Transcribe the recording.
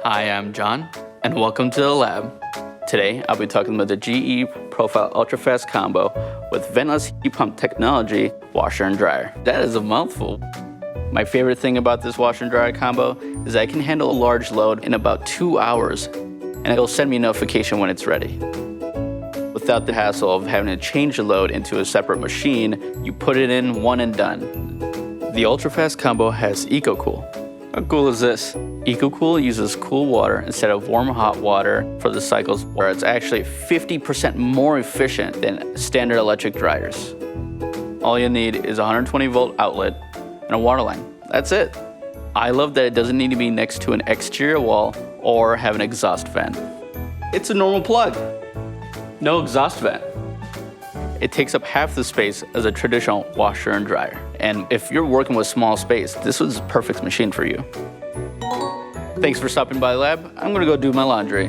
Hi, I'm John, and welcome to the lab. Today, I'll be talking about the GE Profile UltraFast Combo with ventless heat pump technology washer and dryer. That is a mouthful. My favorite thing about this washer and dryer combo is that I can handle a large load in about 2 hours, and it'll send me a notification when it's ready. Without the hassle of having to change the load into a separate machine, you put it in, one and done. The UltraFast Combo has EcoCool. How cool is this? EcoCool uses cool water instead of warm hot water for the cycles, where it's actually 50% more efficient than standard electric dryers. All you need is a 120 volt outlet and a water line. That's it. I love that it doesn't need to be next to an exterior wall or have an exhaust vent. It's a normal plug. No exhaust vent. It takes up half the space as a traditional washer and dryer. And if you're working with small space, this was a perfect machine for you. Thanks for stopping by the lab. I'm gonna go do my laundry.